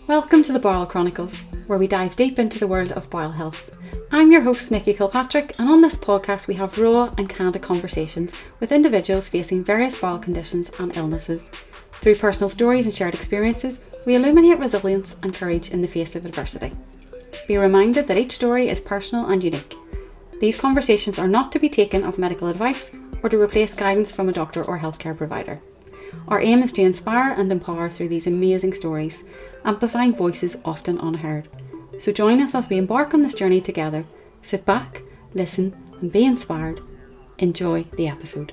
Welcome to the Bowel Chronicles, where we dive deep into the world of bowel health. I'm your host, Nikki Kilpatrick, and on this podcast we have raw and candid conversations with individuals facing various bowel conditions and illnesses. Through personal stories and shared experiences, we illuminate resilience and courage in the face of adversity. Be reminded that each story is personal and unique. These conversations are not to be taken as medical advice or to replace guidance from a doctor or healthcare provider. Our aim is to inspire and empower through these amazing stories, amplifying voices often unheard. So join us as we embark on this journey together. Sit back, listen, and be inspired. Enjoy the episode.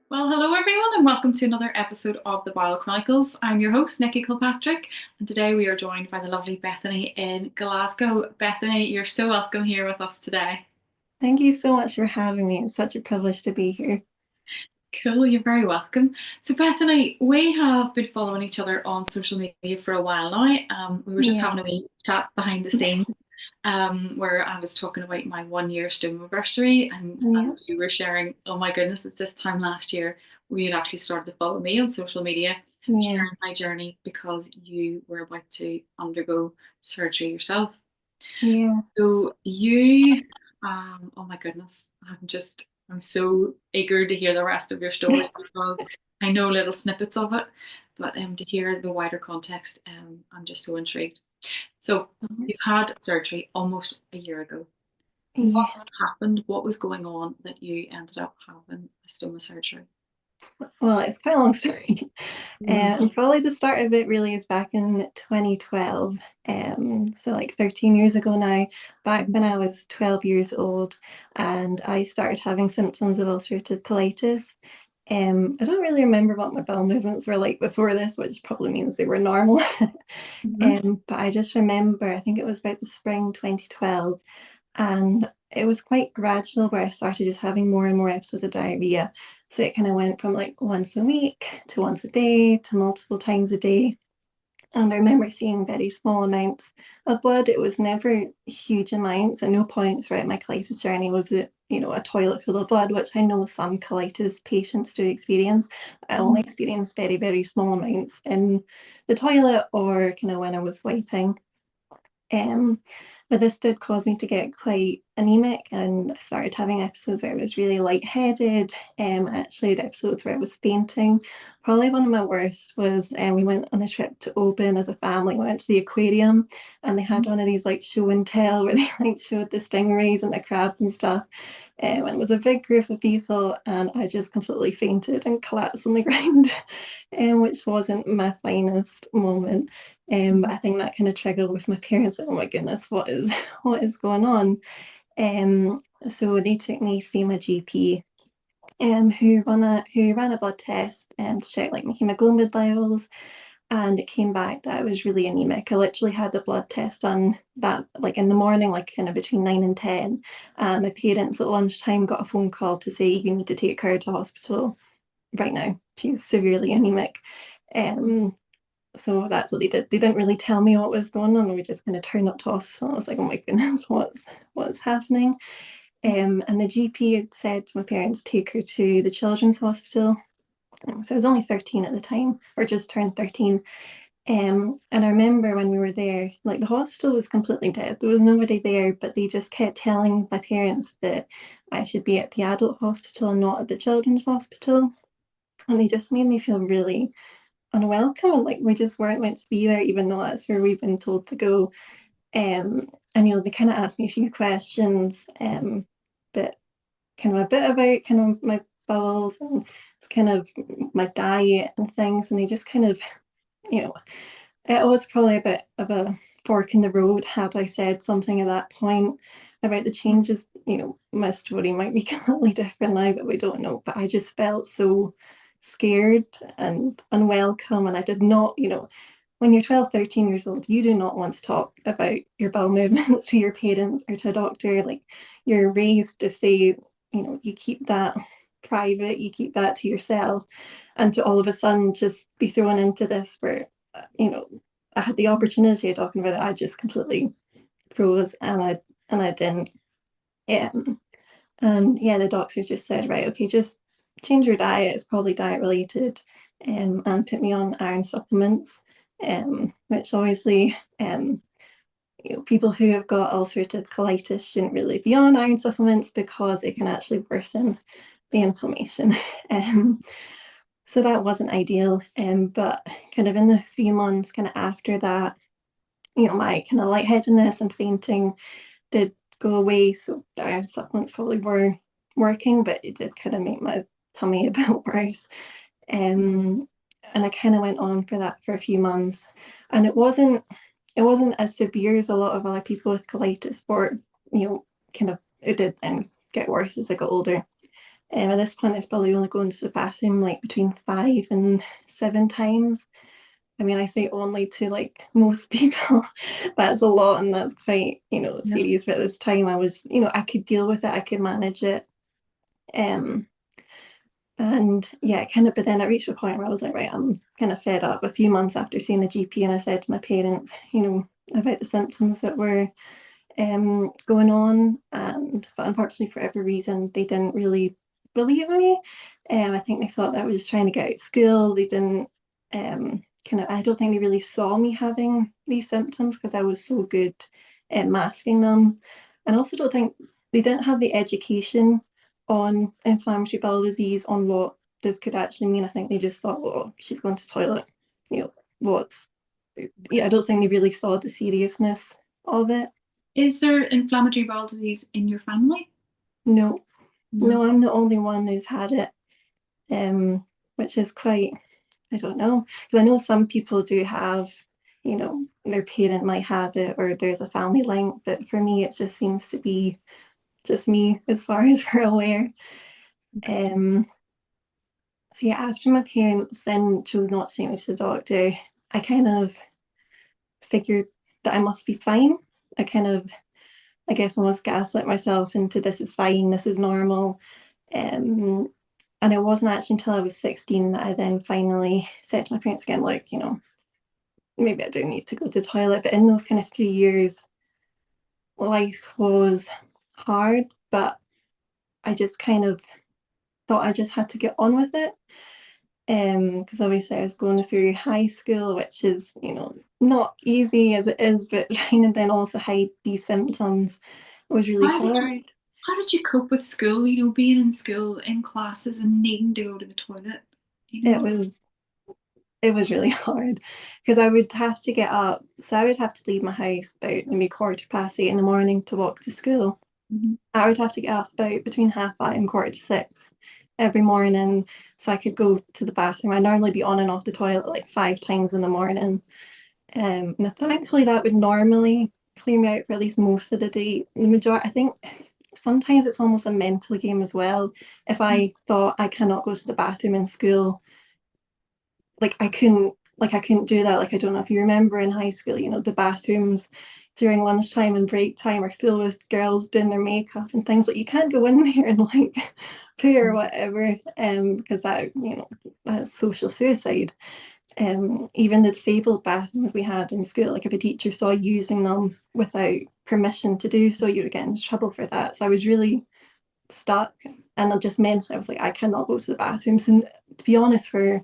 Well, hello everyone, and welcome to another episode of the Bowel Chronicles. I'm your host, Nikki Kilpatrick, and today we are joined by the lovely Bethany in Glasgow. Bethany, you're so welcome here with us today. Thank you so much for having me. It's such a privilege to be here. Cool, you're very welcome. So Bethany, we have been following each other on social media for a while now. We were just having a wee chat behind the scenes where I was talking about my 1 year Stoma anniversary, and you were sharing, oh my goodness, it's this time last year we had actually started to follow me on social media, sharing my journey because you were about to undergo surgery yourself. So you, oh my goodness, I'm so eager to hear the rest of your story because I know little snippets of it, but to hear the wider context, I'm just so intrigued. So you've had surgery almost a year ago. What happened? What was going on that you ended up having a stoma surgery? Well, it's quite a long story. And probably the start of it really is back in 2012. So like 13 years ago now, back when I was 12 years old, and I started having symptoms of ulcerative colitis. I don't really remember what my bowel movements were like before this, which probably means they were normal. But I just remember, I think it was about the spring 2012, and it was quite gradual where I started just having more and more episodes of diarrhea. So it kind of went from like once a week to once a day to multiple times a day. And I remember seeing very small amounts of blood. It was never huge amounts. At no point throughout my colitis journey was it, a toilet full of blood, which I know some colitis patients do experience. I only experienced very, very small amounts in the toilet or kind of when I was wiping. But this did cause me to get quite anemic, and I started having episodes where I was really lightheaded. I actually had episodes where I was fainting. Probably one of my worst was we went on a trip to Oban as a family. We went to the aquarium, and they had one of these like show and tell where they like showed the stingrays and the crabs and stuff. And it was a big group of people, and I just completely fainted and collapsed on the ground, which wasn't my finest moment. But I think that kind of triggered with my parents. Like, oh my goodness, what is what is going on? So they took me to see my GP, who ran a blood test and to check like my hemoglobin levels, and it came back that I was really anemic. I literally had the blood test done that like in the morning, like kind of between 9 and 10. My parents at lunchtime got a phone call to say you need to take her to hospital right now. She's severely anemic. So that's what they did. They didn't really tell me what was going on. We just kind of turned up to hospital. I was like, oh my goodness, what's happening? And the GP had said to my parents, take her to the children's hospital. So I was only 13 at the time, or just turned 13. And I remember when we were there, like the hospital was completely dead. There was nobody there, but they just kept telling my parents that I should be at the adult hospital and not at the children's hospital. And they just made me feel really unwelcome, and like we just weren't meant to be there, even though that's where we've been told to go. And they kind of asked me a few questions, but kind of a bit about kind of my bowels and it's kind of my diet and things, and they just kind of, you know, it was probably a bit of a fork in the road had I said something at that point about the changes. My story might be completely different now, but we don't know. But I just felt so scared and unwelcome. And I did not, when you're 12, 13 years old, you do not want to talk about your bowel movements to your parents or to a doctor. Like you're raised to say, you keep that private, you keep that to yourself. And to all of a sudden just be thrown into this where, I had the opportunity of talking about it, I just completely froze and I didn't. And yeah, the doctors just said, right, okay, just change your diet. It's probably diet related. and put me on iron supplements, which obviously people who have got ulcerative colitis shouldn't really be on iron supplements because it can actually worsen the inflammation. So that wasn't ideal. But kind of in the few months kind of after that, my kind of lightheadedness and fainting did go away. So the iron supplements probably were working, but it did kind of make my tummy a bit worse. And I kind of went on for that for a few months, and it wasn't as severe as a lot of other people with colitis, or kind of it did then get worse as I got older. At this point, it's probably only going to the bathroom like between 5 and 7 times. I mean, I say only to like most people, that's a lot, and that's quite Yeah. serious. But at this time, I was I could deal with it, I could manage it. Um, And yeah, kind of, but then I reached a point where I was like, right, I'm kind of fed up. A few months after seeing the GP, and I said to my parents, about the symptoms that were going on, but unfortunately, for every reason, they didn't really believe me. I think they thought that I was just trying to get out of school. They didn't I don't think they really saw me having these symptoms because I was so good at masking them, and also don't think they didn't have the education on inflammatory bowel disease, on what this could actually mean. I think they just thought, oh, she's going to toilet, what's yeah, I don't think they really saw the seriousness of it. Is there inflammatory bowel disease in your family? No, No. no, I'm the only one who's had it, which is quite, I don't know, because I know some people do have, their parent might have it, or there's a family link, but for me, it just seems to be just me as far as we're aware. Um, so yeah, after my parents then chose not to take me to the doctor, I kind of figured that I must be fine. I kind of, I guess, almost gaslit myself into this is fine, this is normal. And it wasn't actually until I was 16 that I then finally said to my parents again, like, maybe I do need to go to the toilet. But in those kind of 3 years, life was hard, but I just kind of thought I just had to get on with it. Because obviously I was going through high school, which is, not easy as it is, but trying to then also hide these symptoms was really How did you hard. how did you cope with school, being in school in classes and needing to go to the toilet, you It know? was it was really hard because I would have to get up. So I would have to leave my house about maybe 8:15 in the morning to walk to school. Mhm. I would have to get up about between 5:30 and 6:15 every morning so I could go to the bathroom. I'd normally be on and off the toilet like 5 times in the morning. And thankfully that would normally clear me out for at least most of the day. The majority, I think sometimes it's almost a mental game as well. If I thought I cannot go to the bathroom in school, I couldn't do that. Like, I don't know if you remember in high school, the bathrooms during lunchtime and break time are filled with girls doing their makeup and things, like you can't go in there and like poo or whatever, because that's social suicide. Even the disabled bathrooms we had in school, like if a teacher saw you using them without permission to do so, you would get into trouble for that. So I was really stuck, and it just meant I was like, I cannot go to the bathrooms. And to be honest, for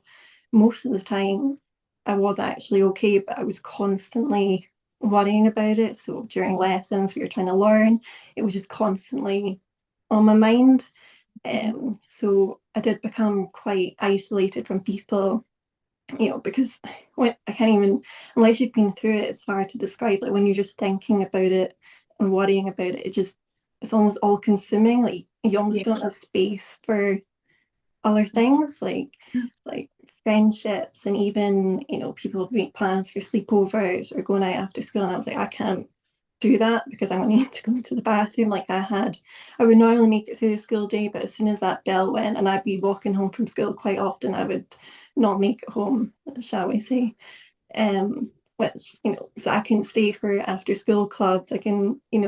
most of the time, I was actually okay, but I was constantly worrying about it. So during lessons, we were trying to learn, it was just constantly on my mind. So I did become quite isolated from people, because when I can't even, unless you've been through it, it's hard to describe. Like when you're just thinking about it and worrying about it, it's almost all consuming. Like you almost Yeah. don't have space for other things, like friendships, and even people make plans for sleepovers or going out after school, and I was like, I can't do that because I'm going to need to go to the bathroom. Like I would normally make it through the school day, but as soon as that bell went and I'd be walking home from school, quite often I would not make it home, shall we say. Which, so I can stay for after school clubs. I can, it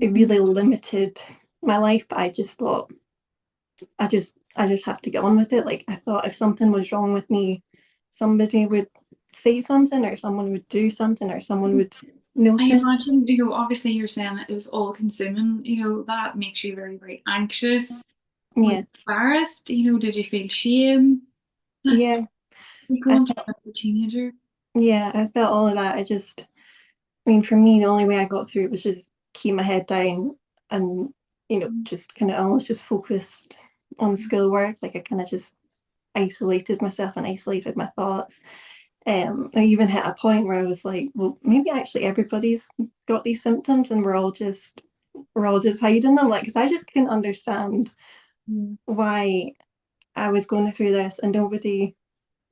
Mhm. really limited my life. But I just thought I just have to get on with it. Like I thought if something was wrong with me, somebody would say something, or someone would do something, or someone would I notice. imagine, obviously you're saying that it was all consuming, that makes you very, very anxious. Were you Yeah, embarrassed? Did you feel shame? yeah. You I going through felt, as a teenager? yeah, I felt all of that. I mean, for me, the only way I got through it was just keep my head down and, just kind of almost just focused on schoolwork. Like I kind of just isolated myself and isolated my thoughts. I even hit a point where I was like, well, maybe actually everybody's got these symptoms and we're all just hiding them. Like, because I just couldn't understand Mm. why I was going through this and nobody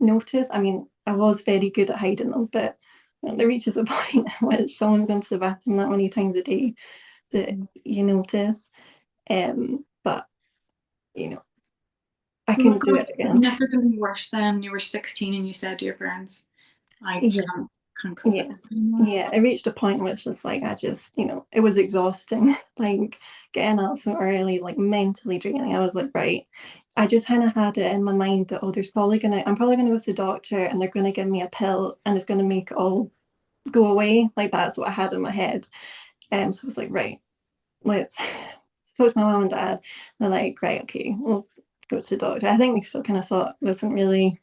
noticed. I mean, I was very good at hiding them, but there reaches a point at which someone goes to the bathroom that many times a day that you notice. But I So it couldn't do got it again. significantly worse then. You were 16 and you said to your parents, I Yeah, can't cope with yeah, it anymore. yeah. It reached a point where it's just like I just, it was exhausting. Like getting up so early, like mentally draining. I was like, right. I just kind of had it in my mind that I'm probably gonna go to the doctor and they're gonna give me a pill and it's gonna make it all go away. Like that's what I had in my head. So I was like, right, let's talk to my mum and dad. They're like, right, okay, we'll go to the doctor. I think they still kind of thought it wasn't really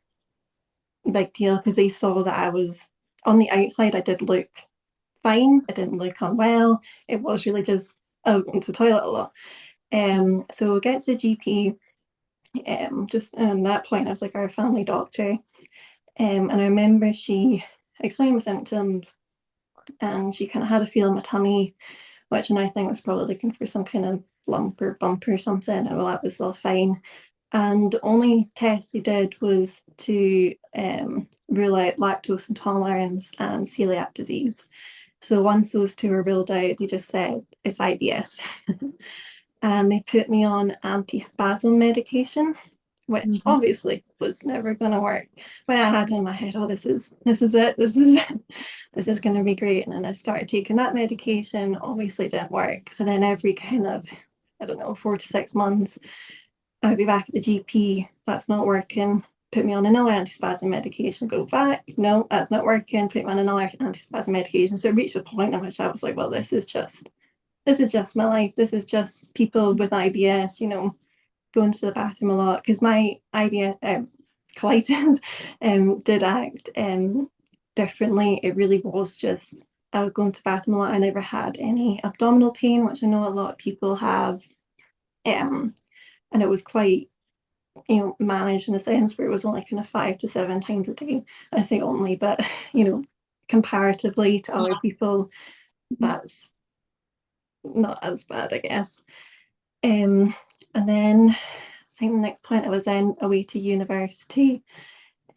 a big deal because they saw that I was on the outside, I did look fine. I didn't look unwell. It was really just I was going to the toilet a lot. So we get to the GP. Just at that point, I was like our family doctor. And I remember she explained my symptoms, and she kind of had a feel in my tummy, which and I think was probably looking for some kind of lump or bump or something. And well, that was all fine. And the only test they did was to rule out lactose intolerance and celiac disease. So once those two were ruled out, they just said it's IBS. And they put me on anti-spasm medication, which Mhm. obviously was never going to work. But I had in my head, oh, this is it, this is going to be great. And then I started taking that medication. Obviously, didn't work. So then every kind of, I don't know, 4 to 6 months, I'd be back at the GP. That's not working. Put me on another antispasm medication. Go back. No, that's not working. Put me on another antispasm medication. So it reached a point in which I was like, well, this is just my life. This is just people with IBS, going to the bathroom a lot because my IBS colitis did act differently. It really was just I was going to the bathroom a lot. I never had any abdominal pain, which I know a lot of people have, and it was quite managed in a sense where it was only kind of 5 to 7 times a day. I say only, but comparatively to other people, that's not as bad, I guess. And then I think the next point I was then away to university.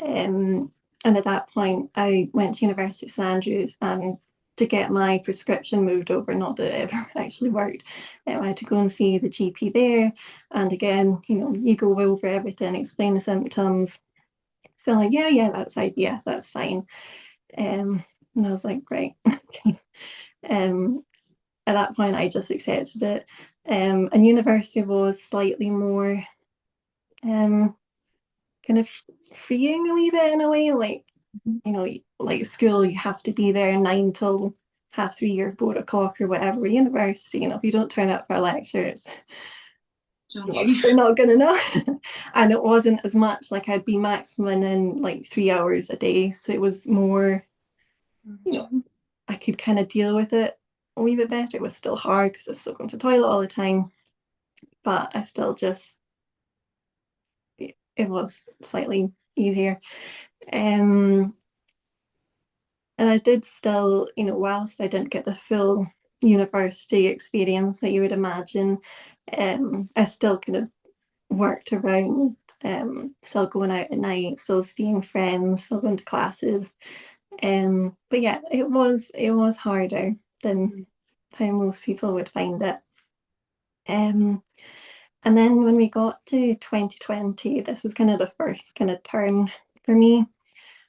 And at that point, I went to University of St Andrews and to get my prescription moved over, not that it ever actually worked. I had to go and see the GP there. And again, you go over everything, explain the symptoms. So like, yeah, that's IBS, that's fine. And I was like, great. Okay. At that point, I just accepted it. And university was slightly more kind of freeing a wee bit in a way. Like, like school, you have to be there 9 till 3:30 or 4 o'clock or whatever. University, if you don't turn up for a lecture, John, you. they're not gonna know. And it wasn't as much like I'd be maximum in like 3 hours a day. So it was more, you know, I could kind of deal with it a wee bit better. It was still hard because I was still going to the toilet all the time, but I still just it was slightly easier. Um, and I did still, whilst I didn't get the full university experience that you would imagine, I still kind of worked around, still going out at night, still seeing friends, still going to classes. But yeah, it was harder than how most people would find it. Um, and then when we got to 2020, this was kind of the first kind of turn for me.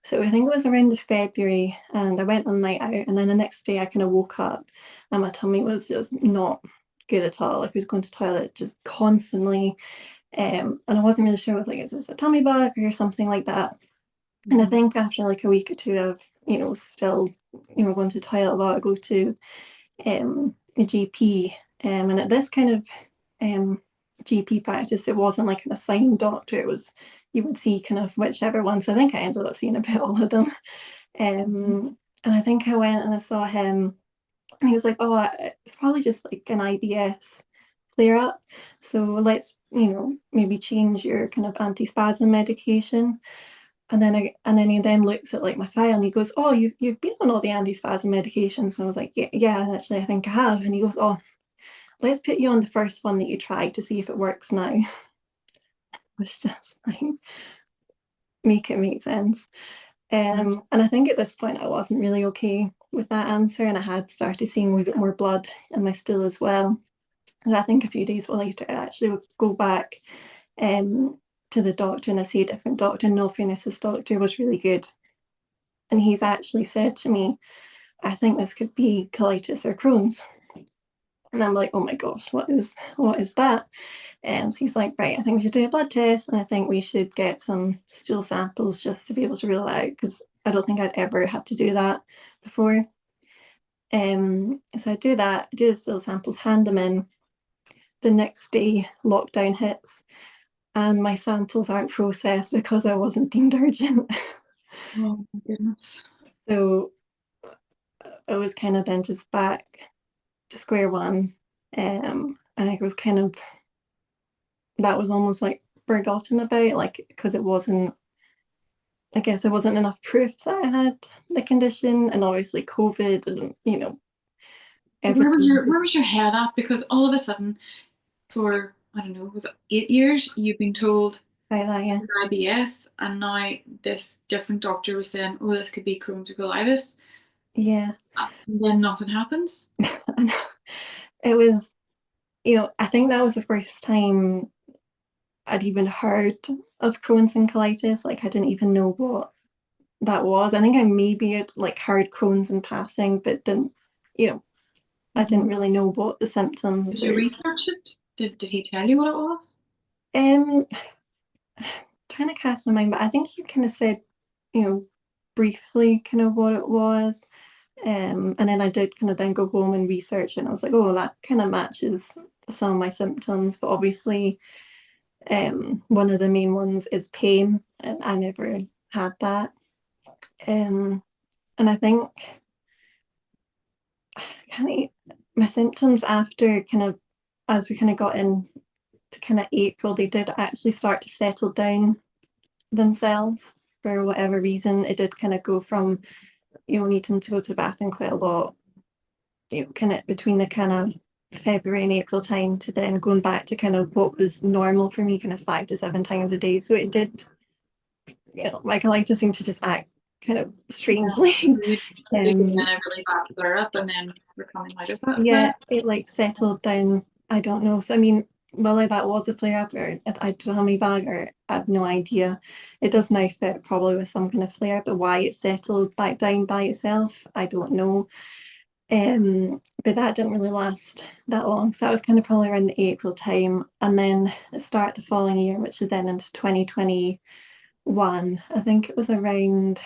So I think it was around the February, and I went on a night out, and then the next day I kind of woke up and my tummy was just not good at all. Like I was going to the toilet just constantly. And I wasn't really sure. I was like, is this a tummy bug or something like that? And I think after like a week or two of, still, going to the toilet a lot, I go to a GP. And at this kind of GP practice. It wasn't like an assigned doctor. It was, you would see kind of whichever one. So I think I ended up seeing about all of them. And I think I went and I saw him, and he was like, "Oh, it's probably just like an IBS flare up. So let's, maybe change your kind of antispasm medication." And then he then looks at like my file and he goes, "Oh, you've been on all the antispasm medications." And I was like, yeah, actually, I think I have. And he goes, "Oh, let's put you on the first one that you tried to see if it works now." It's just like, make it make sense. And I think at this point I wasn't really okay with that answer, and I had started seeing a wee bit more blood in my stool as well. And I think a few days later I actually would go back to the doctor, and I see a different doctor. And no fairness, this doctor was really good. And he's actually said to me, "I think this could be colitis or Crohn's." And I'm like, "Oh my gosh, what is that?" And so he's like, "Right, I think we should do a blood test, and I think we should get some stool samples just to be able to rule it out, because I don't think I'd ever had to do that before." So I do that, do the stool samples, hand them in. The next day, lockdown hits, and my samples aren't processed because I wasn't deemed urgent. Oh my goodness. So I was kind of then just back to square one. And I was kind of, that was almost like forgotten about, like, because it wasn't, I guess there wasn't enough proof that I had the condition, and obviously COVID, and everything was Where just was your head at? Because all of a sudden, for I don't know, was it 8 years? You've been told like that, this yeah. is IBS, and now this different doctor was saying, "Oh, this could be Crohn's or colitis," Yeah. and then nothing happens. And it was, I think that was the first time I'd even heard of Crohn's and colitis. Like, I didn't even know what that was. I think I maybe had like heard Crohn's in passing, but didn't, I didn't Mhm. really know what the symptoms Did you or research it? Did he tell you what it was? um trying to cast my mind, but I think he kind of said, you know, briefly kind of what it was. And then I did kind of then go home and research, and I was like, "Oh, that kind of matches some of my symptoms." But obviously, one of the main ones is pain, and I never had that. Um, and I think kind of my symptoms after kind of, as we kind of got in to kind of April, they did actually start to settle down themselves for whatever reason. It did kind of go from, needing to go to the bathroom quite a lot, kind of between the kind of February and April time, to then going back to kind of what was normal for me, kind of 5 to 7 times a day. So it did, like, I like to seem to just act kind of strangely. Maybe being um, in a really bad flare up and then we're coming out of that flare yeah, up. it like settled down. I don't know. So I mean, whether that was a flare up or a tummy bag, or I have no idea. It does now fit probably with some kind of flare, but why it settled back down by itself, I don't know. But that didn't really last that long. So that was kind of probably around the April time. And then the start the following year, which is then into 2021, I think it was around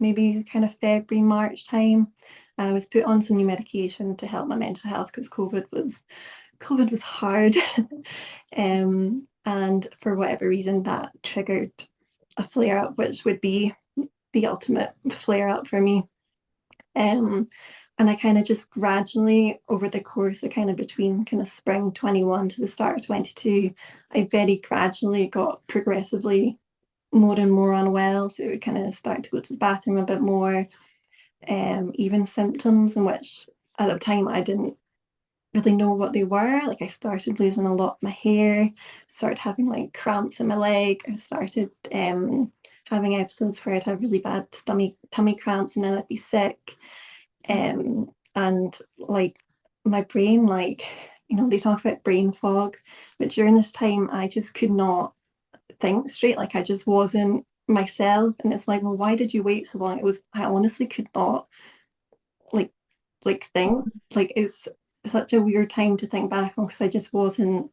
maybe kind of February, March time, I was put on some new medication to help my mental health, because COVID was hard. And for whatever reason that triggered a flare up, which would be the ultimate flare up for me. Um, and I kind of just gradually, over the course of kind of between kind of spring 21 to the start of 22, I very gradually got progressively more and more unwell. So it would kind of start to go to the bathroom a bit more. Even symptoms in which at the time I didn't really know what they were. Like, I started losing a lot of my hair, started having like cramps in my leg. I started having episodes where I'd have really bad tummy cramps, and then I'd be sick. And like my brain, like, they talk about brain fog, but during this time I just could not think straight. Like, I just wasn't myself. And it's like, well, why did you wait so long? I honestly could not like think. Like, it's such a weird time to think back on, because I just wasn't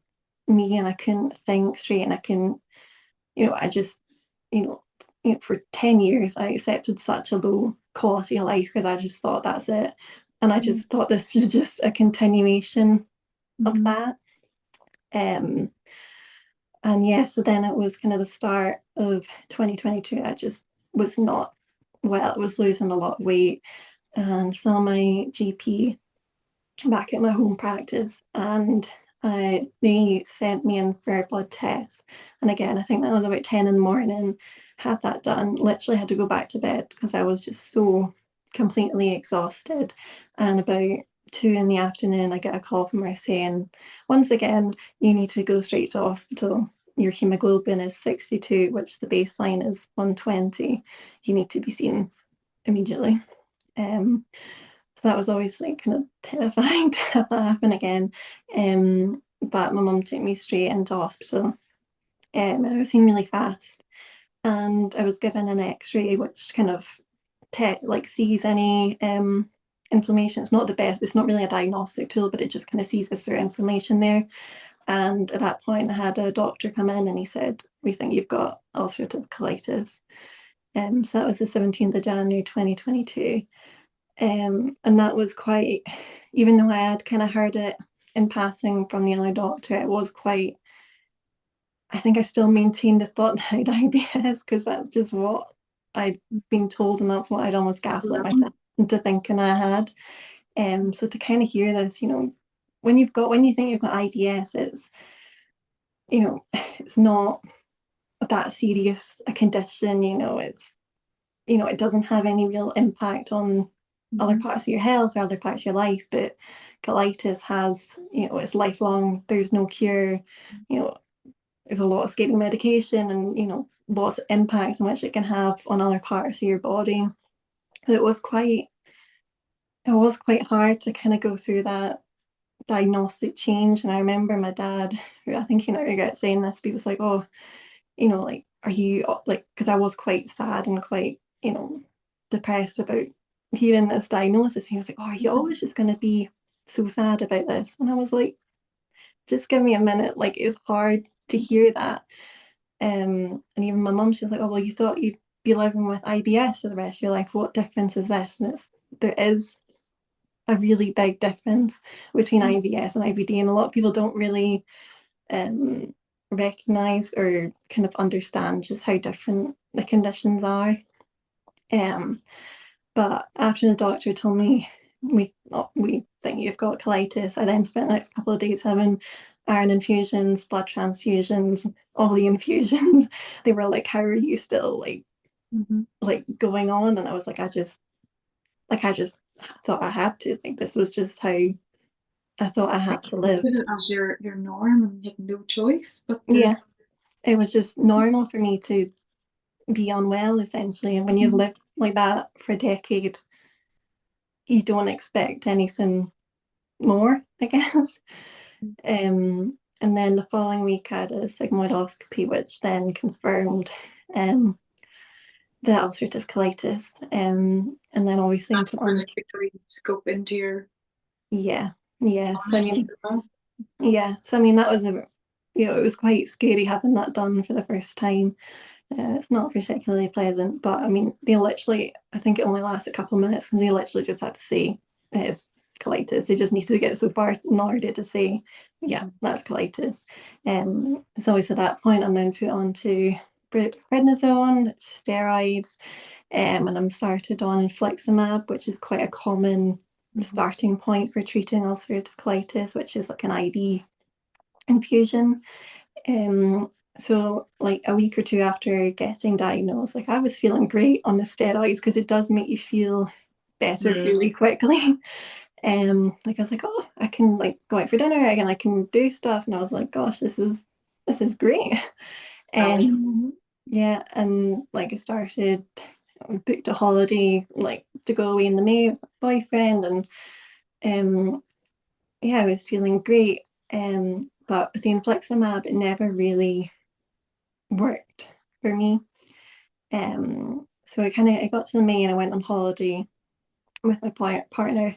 me, and I couldn't think straight, and I can, I just, for 10 years I accepted such a low quality of life, because I just thought that's it. And I just thought this was just a continuation of Mm-hmm. that. And yeah, so then it was kind of the start of 2022. I just was not well, I was losing a lot of weight, and saw my GP back at my home practice, and they sent me in for a blood test. And again, I think that was about 10 in the morning. Had that done, literally had to go back to bed because I was just so completely exhausted. And about 2 in the afternoon, I get a call from her saying, once again, you need to go straight to hospital. Your hemoglobin is 62, which the baseline is 120. You need to be seen immediately. So that was always like kind of terrifying to have that happen again. But my mum took me straight into hospital. And I was seen really fast, and I was given an X-ray, which kind of like sees any inflammation. It's not the best. It's not really a diagnostic tool, but it just kind of sees if there's inflammation there. And at that point, I had a doctor come in, and he said, "We think you've got ulcerative colitis." So that was the 17th of January 2022. And that was quite, even though I had kind of heard it in passing from the other doctor, it was quite, I think I still maintained the thought that I had IBS because that's just what I'd been told, and that's what I'd almost gaslit myself into thinking I had. So to kind of hear this, when you think you've got IBS, it's not that serious a condition. It doesn't have any real impact on other parts of your health or other parts of your life, but colitis has, it's lifelong. There's no cure. There's a lot of scary medication, and lots of impacts in which it can have on other parts of your body. So it was quite hard to kind of go through that diagnostic change. And I remember my dad, who I think he now regrets saying this, but he was like, "Oh, like, are you like," because I was quite sad and quite, depressed about hearing this diagnosis. He was like, "Oh, are you always just going to be so sad about this?" And I was like, "Just give me a minute." Like, it's hard to hear that. And even my mum, she was like, "Oh, well, you thought you'd be living with IBS for the rest of your life. What difference is this?" And there is a really big difference between IBS and IBD, and a lot of people don't really recognize or kind of understand just how different the conditions are. But after the doctor told me we think you've got colitis, I then spent the next couple of days having iron infusions, blood transfusions, all the infusions. They were like, "How are you still like going on?" And I was like, I just thought I had to. Like, this was just how I thought I had to live. It as your norm, and you had no choice but to. Yeah, it was just normal for me to be unwell, essentially. And when you've lived like that for a decade, you don't expect anything more, I guess. And then the following week, I had a sigmoidoscopy, which then confirmed the ulcerative colitis. And then obviously That's when it's the three scope into your. yeah, yeah. So I mean, yeah. So I mean, that was it was quite scary having that done for the first time. It's not particularly pleasant, but I mean, I think it only lasts a couple of minutes, and they literally just had to say it's colitis. They just need to get so far in order to say, yeah, that's colitis. So always at that point, I'm then put on to prednisone, steroids, and I'm started on infliximab, which is quite a common starting point for treating ulcerative colitis, which is like an IV infusion. So like a week or two after getting diagnosed, like I was feeling great on the steroids because it does make you feel better really quickly. Like I was like, "Oh, I can like go out for dinner again, I can do stuff," and I was like, "Gosh, this is great." Yeah, and like I booked a holiday like to go away in the May with my boyfriend, and yeah, I was feeling great. But with the infliximab, it never really worked for me. So I got to the May and I went on holiday with my partner.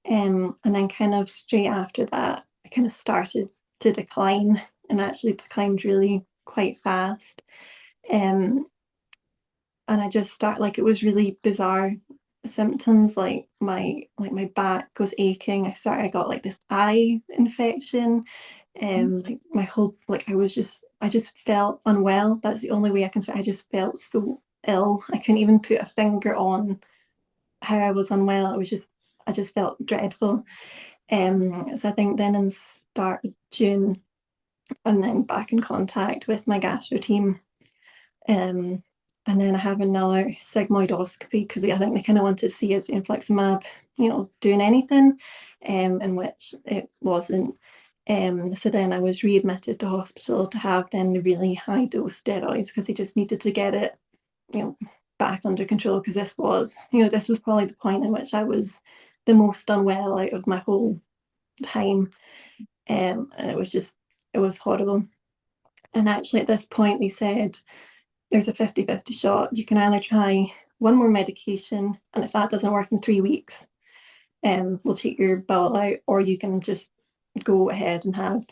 And then kind of straight after that, I kind of started to decline, and actually declined really quite fast. And I just it was really bizarre symptoms, like my back was aching. I got like this eye infection. Like my whole, like I just felt unwell. That's the only way I can say. I just felt so ill. I couldn't even put a finger on how I was unwell. It was just, I just felt dreadful. So I think then in start of June, and then back in contact with my gastro team. Um, and then I have another sigmoidoscopy because I think they kind of wanted to see is the infliximab, doing anything, in which it wasn't. So then I was readmitted to hospital to have then the really high dose steroids because they just needed to get it, back under control because this was probably the point in which I was the most unwell out of my whole time. And it was horrible. And actually at this point they said there's a 50-50 shot. You can either try one more medication, and if that doesn't work in 3 weeks, we'll take your bowel out, or you can just go ahead and have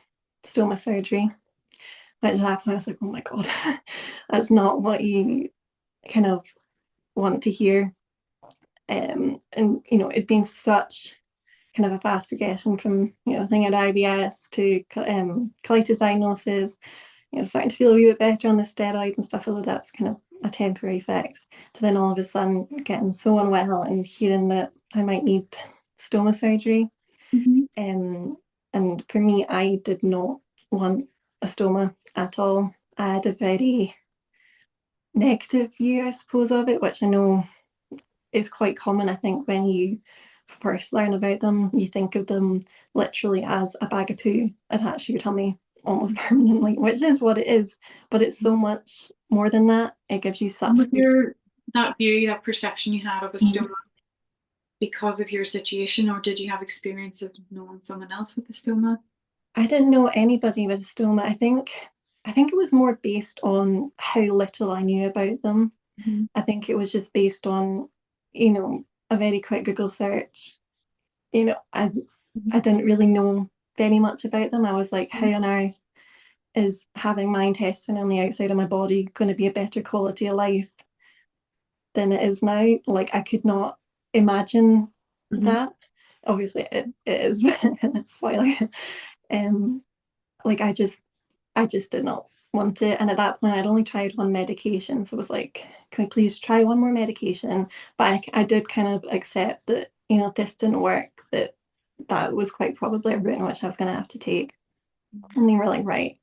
stoma surgery. Which at that point I was like, oh my God, that's not what you kind of want to hear. And it'd been such kind of a fast progression from, thing at IBS to colitis diagnosis, starting to feel a wee bit better on the steroids and stuff, although that's kind of a temporary fix, to then all of a sudden getting so unwell and hearing that I might need stoma surgery. Mm-hmm. And for me, I did not want a stoma at all. I had a very negative view, I suppose, of it, which I know is quite common. I think when you first learn about them, you think of them literally as a bag of poo attached to your tummy almost permanently, which is what it is, but it's so much more than that. It gives you such With that view, that perception you had of a stoma because of your situation, or did you have experience of knowing someone else with a stoma? I didn't know anybody with a stoma. I think it was more based on how little I knew about them. Mm-hmm. I think it was just based on, a very quick Google search. I didn't really know very much about them. I was like, how on earth is having my intestine on the outside of my body going to be a better quality of life than it is now? Like, I could not imagine Mm-hmm. that. Obviously, it is, spoiler. Like, I just did not want it. And at that point, I'd only tried one medication. So it was like, can we please try one more medication? But I did kind of accept that, if this didn't work, that was quite probably a route in which I was going to have to take. And they were like, right,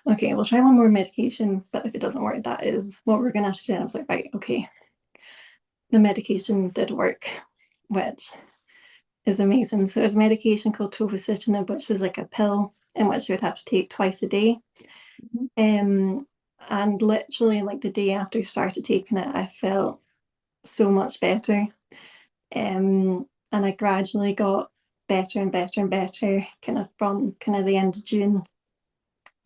okay, we'll try one more medication. But if it doesn't work, that is what we're going to have to do. And I was like, right, okay. The medication did work, which is amazing. So there's a medication called tofacitinib, which was like a pill in which you would have to take twice a day. Um, and literally, like the day after I started taking it, I felt so much better. And I gradually got better and better and better, kind of from kind of the end of June.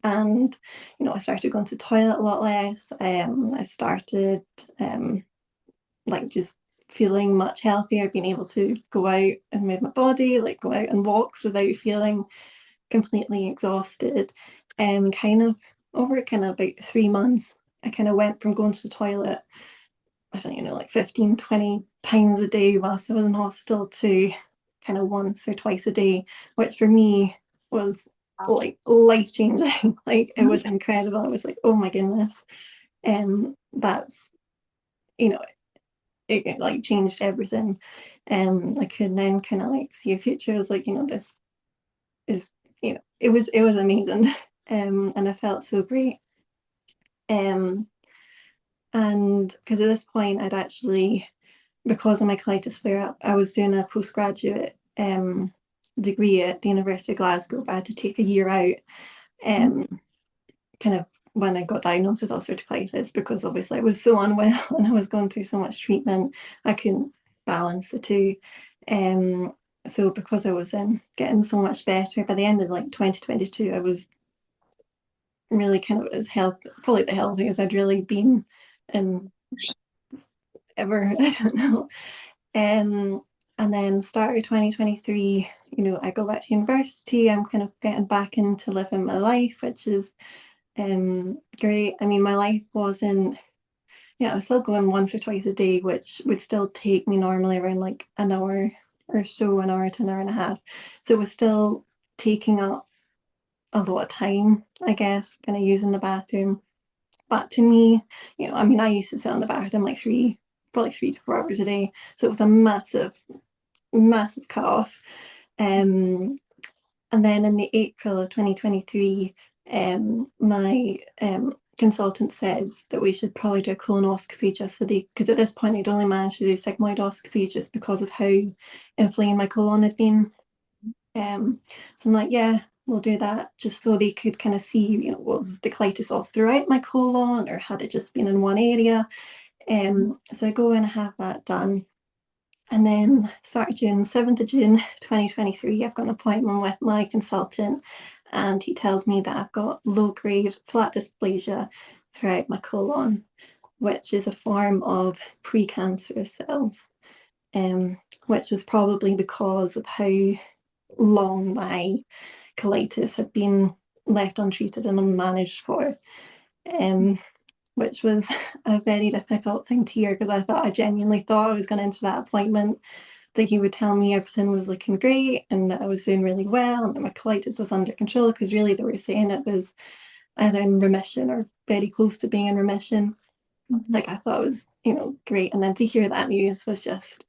And I started going to the toilet a lot less. I started like just feeling much healthier, being able to go out and move my body, like go out and walks without feeling completely exhausted. Kind of over kind of about 3 months, I kind of went from going to the toilet, I don't know, like 15, 20 times a day whilst I was in hospital to kind of once or twice a day, which for me was like life changing. Like it was incredible. I was like, oh my goodness. That's, you know, it like changed everything. I could then kind of like see a future as like, this is, it was amazing. And I felt so great. Um, and because at this point I'd actually, because of my colitis flare up, I was doing a postgraduate degree at the University of Glasgow, but I had to take a year out, kind of when I got diagnosed with ulcerative colitis, because obviously I was so unwell and I was going through so much treatment, I couldn't balance the two. So because I was getting so much better, by the end of like 2022, I was really kind of probably the healthiest I'd really been in ever. I don't know. And then started 2023, I go back to university. I'm kind of getting back into living my life, which is great. I mean, my life wasn't, I was still going once or twice a day, which would still take me normally around like an hour or so, an hour to an hour and a half. So it was still taking up a lot of time, I guess, kind of using the bathroom. But to me, I mean, I used to sit on the bathroom like probably 3 to 4 hours a day. So it was a massive, massive cut off. And then in the April of 2023, my consultant says that we should probably do a colonoscopy just so because at this point they'd only managed to do sigmoidoscopy just because of how inflamed my colon had been. So I'm like, yeah, we'll do that just so they could kind of see, was the colitis all throughout my colon or had it just been in one area? So I go and have that done. And then start of June, 7th of June 2023, I've got an appointment with my consultant and he tells me that I've got low-grade flat dysplasia throughout my colon, which is a form of precancerous cells, which was probably because of how long my colitis had been left untreated and unmanaged for. Which was a very difficult thing to hear because I genuinely thought I was going into that appointment that he would tell me everything was looking great and that I was doing really well and that my colitis was under control, because really they were saying it was either in remission or very close to being in remission. Like I thought it was, great. And then to hear that news was just,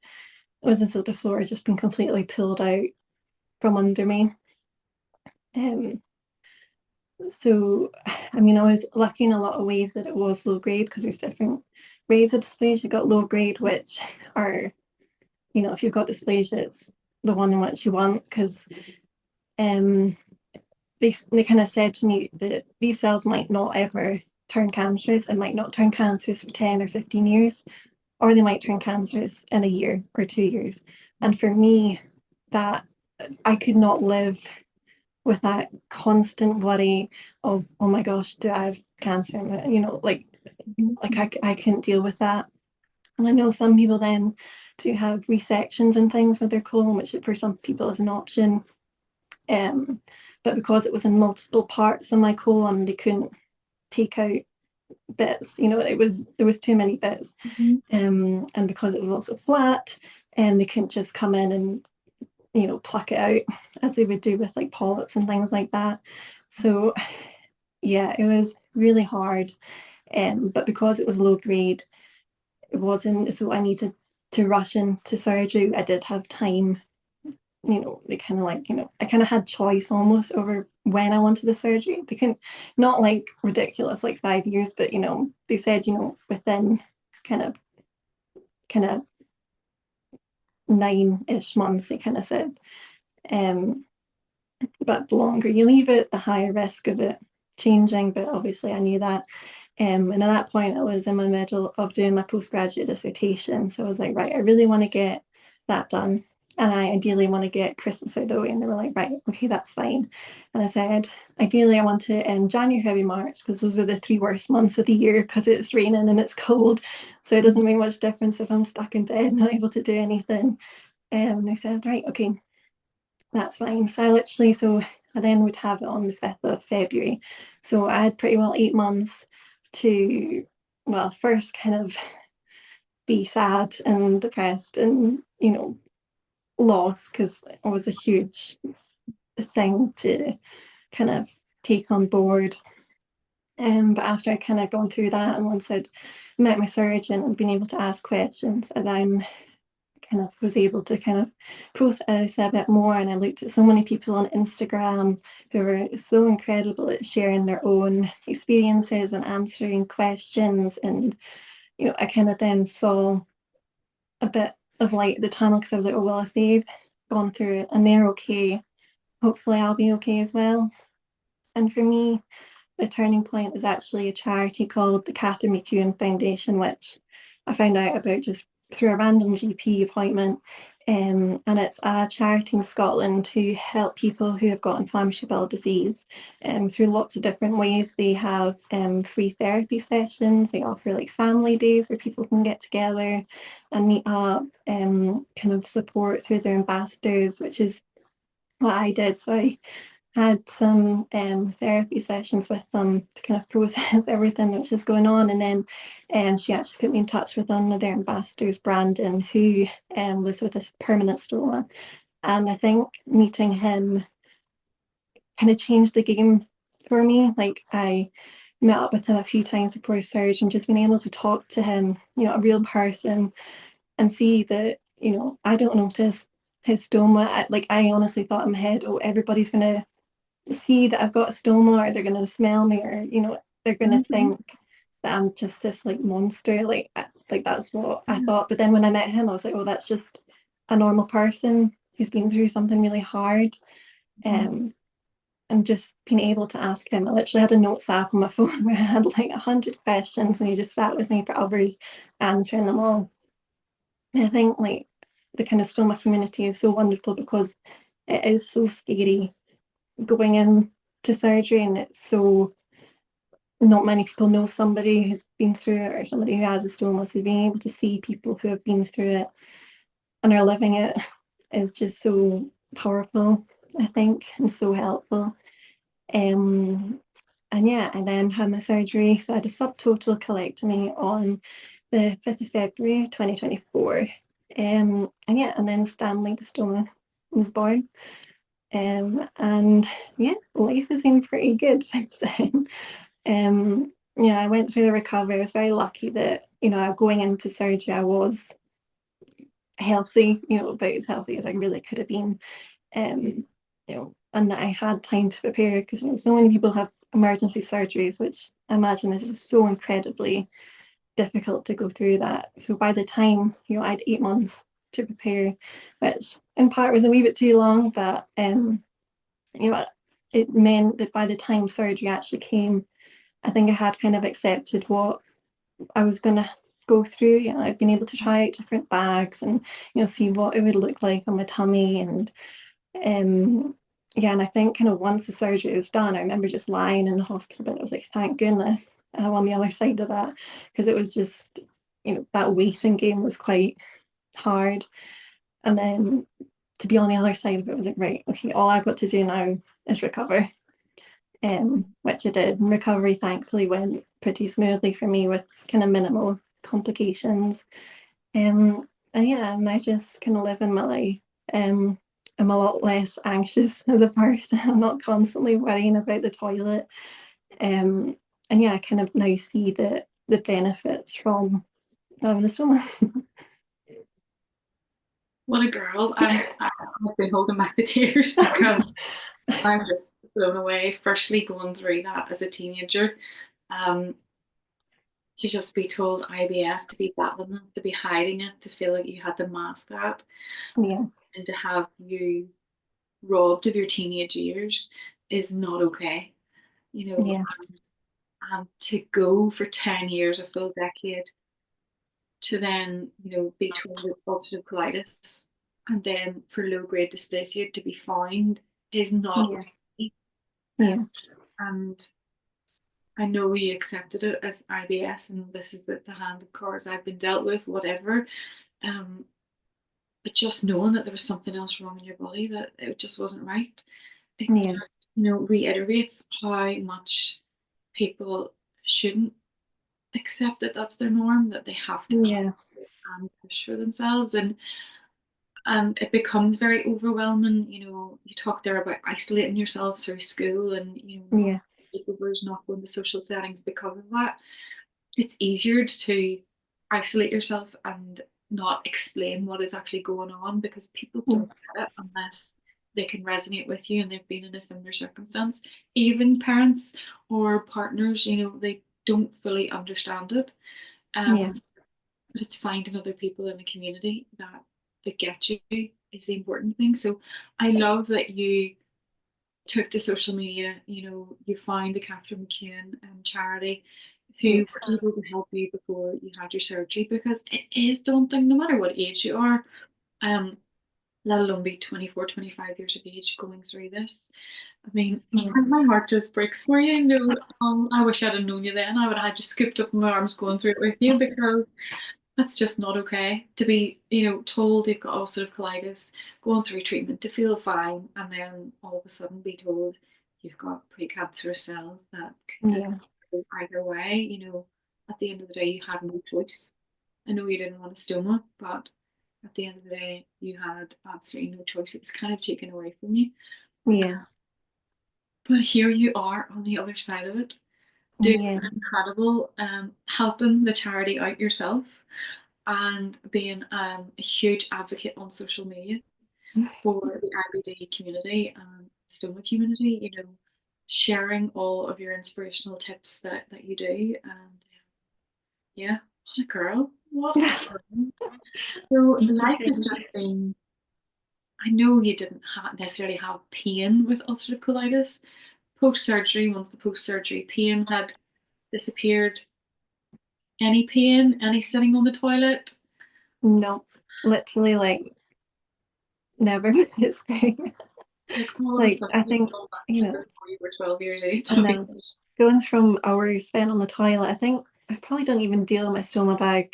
it was as though the floor had just been completely pulled out from under me. So, I mean, I was lucky in a lot of ways that it was low grade because there's different grades of dysplasia. You got low grade, which are, if you've got dysplasia, it's the one in which you want, because they kind of said to me that these cells might not ever turn cancerous and might not turn cancerous for 10 or 15 years, or they might turn cancerous in a year or 2 years. And for me, that I could not live with that constant worry of, oh my gosh, do I have cancer? Like I couldn't deal with that. And I know some people then do have resections and things with their colon, which for some people is an option. But because it was in multiple parts of my colon, they couldn't take out bits. There was too many bits. And because it was also flat, they couldn't just come in and pluck it out as they would do with like polyps and things like that. So yeah, it was really hard. But because it was low grade, it wasn't, so I needed to rush into surgery. I did have time, they kind of like, I kind of had choice almost over when I wanted the surgery. They couldn't, not like ridiculous, like 5 years, but they said, within kind of 9-ish months, they kind of said. But the longer you leave it, the higher risk of it changing. But obviously I knew that. And at that point, I was in the middle of doing my postgraduate dissertation. So I was like, right, I really want to get that done. And I ideally want to get Christmas out of the way. And they were like, right, okay, that's fine. And I said, ideally, I want it in January, February, March, because those are the 3 worst months of the year because it's raining and it's cold. So it doesn't make much difference if I'm stuck in bed, not able to do anything. And they said, right, okay, that's fine. So I then would have it on the 5th of February. So I had pretty well 8 months to, well, first kind of be sad and depressed and, lost, because it was a huge thing to kind of take on board. But after I kind of gone through that, and once I'd met my surgeon and been able to ask questions, I then kind of was able to kind of process a bit more. And I looked at so many people on Instagram who were so incredible at sharing their own experiences and answering questions. And, I kind of then saw a bit of light at the tunnel, because I was like, oh, well, if they've gone through it and they're okay, hopefully I'll be okay as well. And for me, the turning point is actually a charity called the Catherine McEwen Foundation, which I found out about just through a random GP appointment. And it's a charity in Scotland to help people who have got inflammatory bowel disease through lots of different ways. They have free therapy sessions. They offer like family days where people can get together and meet up, kind of support through their ambassadors, which is what I did. So I had some therapy sessions with them to kind of process everything which is going on. And then she actually put me in touch with one of their ambassadors, Brandon, who lives with a permanent stoma. And I think meeting him kind of changed the game for me. Like I met up with him a few times before surgery and just being able to talk to him, a real person, and see that, I don't notice his stoma. I honestly thought in my head, oh, everybody's gonna see that I've got a stoma, or they're gonna smell me, or they're gonna Mhm. think that I'm just this like monster. Like that's what I thought. But then when I met him, I was like, oh, that's just a normal person who's been through something really hard. Mhm. Um, and just being able to ask him. I literally had a notes app on my phone where I had like 100 questions, and he just sat with me for hours answering them all. And I think like the kind of stoma community is so wonderful because it is so scary going in to surgery, and it's so not many people know somebody who's been through it or somebody who has a stoma. So being able to see people who have been through it and are living it is just so powerful, I think, and so helpful. Um, and yeah, I then had my surgery. So I had a subtotal colectomy on the 5th of February 2024. And yeah, and then Stanley the stoma was born. And yeah, life has been pretty good since then. Yeah, I went through the recovery. I was very lucky that, going into surgery, I was healthy, about as healthy as I really could have been. And that I had time to prepare, because so many people have emergency surgeries, which I imagine is just so incredibly difficult to go through that. So by the time, I had 8 months to prepare, which in part was a wee bit too long, but you know, it meant that by the time surgery actually came, I think I had kind of accepted what I was going to go through. I've been able to try out different bags and, see what it would look like on my tummy. And yeah, and I think kind of once the surgery was done, I remember just lying in the hospital bed. I was like, thank goodness I'm on the other side of that, because it was just, that waiting game was quite hard. And then to be on the other side of it was like, right, okay, all I've got to do now is recover. Which I did. And recovery thankfully went pretty smoothly for me with kind of minimal complications. And yeah, and I just kind of live in my life. I'm a lot less anxious as a person. I'm not constantly worrying about the toilet. Um, and yeah, I kind of now see the benefits from having a stoma. What a girl. I've been holding back the tears because I'm just blown away. Firstly, going through that as a teenager, um, to just be told IBS, to be battling it, to be hiding it, to feel like you had to mask that, Yeah, and to have you robbed of your teenage years is not okay. You know, yeah, and to go for 10 years, a full decade, to then, be told it's ulcerative colitis, and then for low grade dysplasia to be found is not yeah, okay. yeah, And I know you accepted it as IBS, and this is the hand of cards I've been dealt with, whatever. Um, but just knowing that there was something else wrong in your body, that it just wasn't right, it yeah, just, reiterates how much people shouldn't accept that that's their norm, that they have to fight yeah, and push for themselves. And it becomes very overwhelming. You talk there about isolating yourself through school, and not yeah, sleepovers, not going to social settings because of that. It's easier to isolate yourself and not explain what is actually going on, because people yeah, don't get it unless they can resonate with you and they've been in a similar circumstance. Even parents or partners, they don't fully understand it. yeah, Um, but it's finding other people in the community that get you is the important thing. So I love that you took to social media. You found the Catherine McEwen charity, yeah, who were able to help you before you had your surgery, because it is daunting no matter what age you are, um, let alone be 24, 25 years of age going through this. I mean, yeah, my heart just breaks for you. I wish I'd have known you then. I would have had you scooped up in my arms going through it with you, because that's just not okay to be, told you've got ulcerative colitis, going through treatment to feel fine, and then all of a sudden be told you've got precancerous cells that could yeah, go either way. At the end of the day, you had no choice. I know you didn't want a stoma, but at the end of the day, you had absolutely no choice. It was kind of taken away from you. yeah. But here you are on the other side of it, doing Yeah. incredible, helping the charity out yourself and being a huge advocate on social media for the IBD community and Stoma community, sharing all of your inspirational tips that you do. And yeah, what a girl. What a girl. So Thank you, life has Katie. just been, I know you didn't necessarily have pain with ulcerative colitis. Post surgery, once the post surgery pain had disappeared, any pain, any sitting on the toilet? No, literally, like, never. It's great. It's like all of a Like, sudden I you've think, gone back you to know, before you were 12 years age. I know going from hours spent on the toilet, I think I probably don't even deal with my stoma bag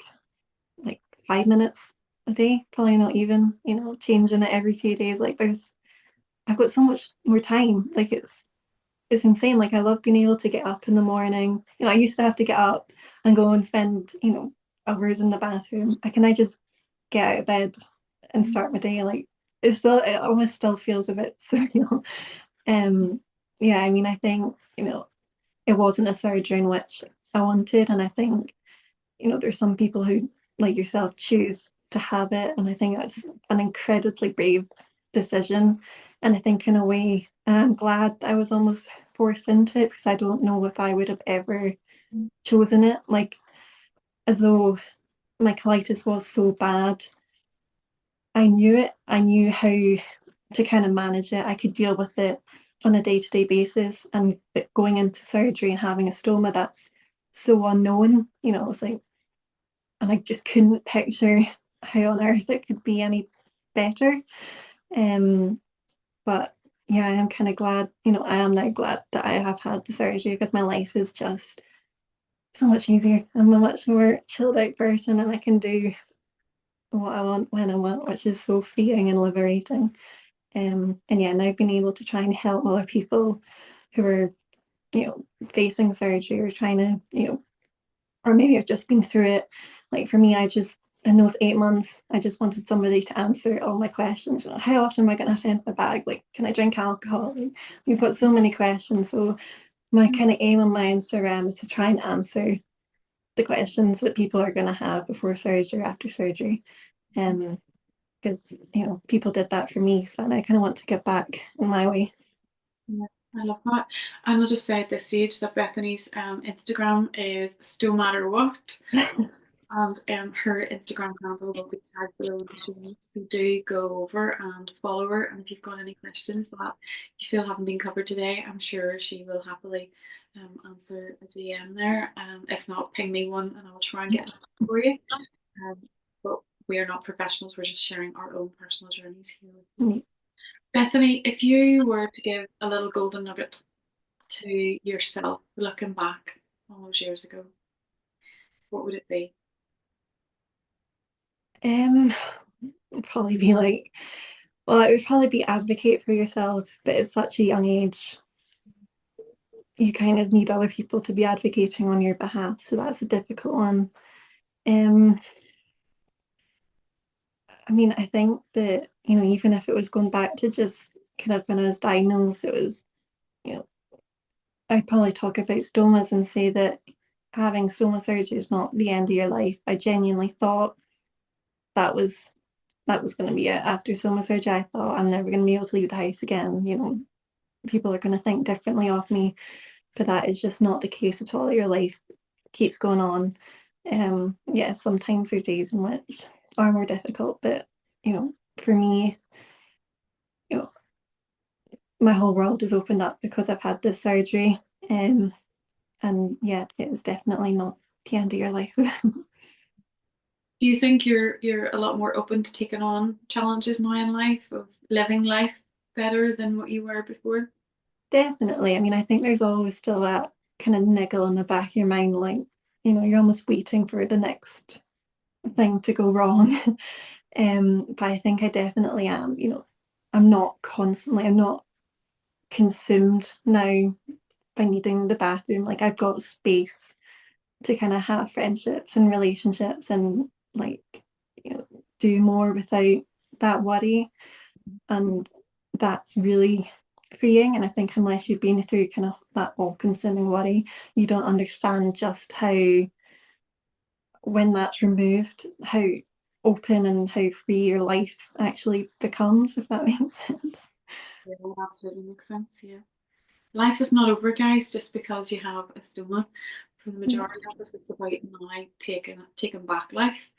like 5 minutes a day, probably not even, changing it every few days. Like, I've got so much more time. Like, it's insane. Like, I love being able to get up in the morning. I used to have to get up and go and spend, hours in the bathroom. I just get out of bed and start my day. Like, it almost still feels a bit surreal. Um, yeah, I mean, I think, it wasn't a surgery in which I wanted, and I think, there's some people who, like yourself, choose to have it, and I think that's an incredibly brave decision. And I think in a way, I'm glad that I was almost forced into it, because I don't know if I would have ever chosen it. Like, as though my colitis was so bad, I knew it. I knew how to kind of manage it. I could deal with it on a day-to-day basis. And going into surgery and having a stoma, that's so unknown. It's like, and I just couldn't picture how on earth it could be any better. Um, but yeah, I am kind of glad, I am now glad that I have had the surgery, because my life is just so much easier. I'm a much more chilled out person, and I can do what I want when I want, which is so freeing and liberating. And yeah, now being able to try and help other people who are, facing surgery, or trying to, or maybe have just been through it. Like, for me, in those 8 months, I just wanted somebody to answer all my questions. How often am I going to have to empty my bag? Like, can I drink alcohol? Like, we've got so many questions. So my kind of aim on my Instagram is to try and answer the questions that people are going to have before surgery, after surgery. Because, people did that for me. So I kind of want to get back in my way. Yeah, I love that. And I'll just say at this stage that Bethany's Instagram is still matter what. And her Instagram handle will be tagged below in the show notes. So do go over and follow her. And if you've got any questions that you feel haven't been covered today, I'm sure she will happily answer a DM there. If not, ping me one and I'll try and get it for you. Um, but we are not professionals, we're just sharing our own personal journeys here with you. Mm. Bethany, if you were to give a little golden nugget to yourself looking back all those years ago, what would it be? Um, it'd probably be like, well, it would probably be advocate for yourself, but at such a young age, you kind of need other people to be advocating on your behalf. So that's a difficult one. Um, I mean, I think that, even if it was going back to just kind of when I was diagnosed, it was, you know, I'd probably talk about stomas and say that having stoma surgery is not the end of your life. I genuinely thought that was going to be it after stoma surgery. I thought I'm never going to be able to leave the house again. People are going to think differently of me, but that is just not the case at all. Your life keeps going on. Yeah, sometimes there's days in which are more difficult, but for me, you know, my whole world has opened up because I've had this surgery. And yeah, it is definitely not the end of your life. Do you think you're a lot more open to taking on challenges now in life, of living life better than what you were before? Definitely. I mean, I think there's always still that kind of niggle in the back of your mind, like, you're almost waiting for the next thing to go wrong. But I think I definitely am. I'm not consumed now by needing the bathroom. Like, I've got space to kind of have friendships and relationships, and, like, you know, do more without that worry. And that's really freeing. And I think unless you've been through kind of that all-consuming worry, you don't understand just how, when that's removed, how open and how free your life actually becomes, if that makes sense. Yeah, that absolutely makes sense. Yeah. Life is not over, guys, just because you have a stoma. For the Yeah, majority of us, it's about now taking back life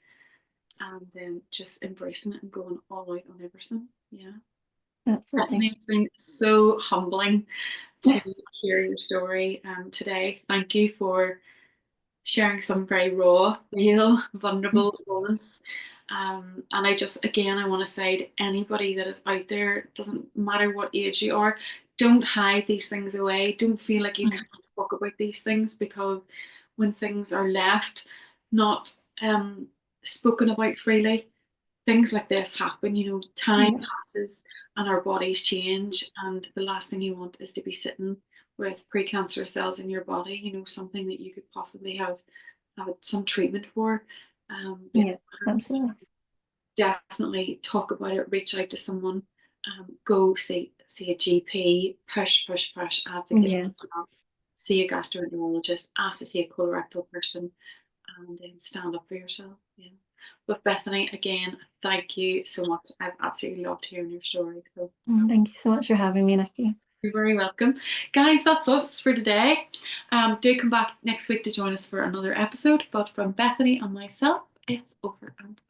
and just embracing it and going all out on everything. Yeah. absolutely. Bethany, it's been so humbling to hear your story today. Thank you for sharing some very raw, real, vulnerable moments. And I just, again, I want to say to anybody that is out there, doesn't matter what age you are, don't hide these things away. Don't feel like you can't talk about these things, because when things are left not spoken about freely, things like this happen. Time Yeah, passes and our bodies change, and the last thing you want is to be sitting with precancerous cells in your body, something that you could possibly have had some treatment for. yeah, absolutely. Definitely talk about it, reach out to someone, go see a GP, push, advocate, Yeah. see a gastroenterologist, ask to see a colorectal person, and stand up for yourself. Yeah. But Bethany, again, thank you so much. I've absolutely loved hearing your story. So Thank you so much for having me, Nikki. you're very welcome. Guys, that's us for today. Do come back next week to join us for another episode. But from Bethany and myself, it's over and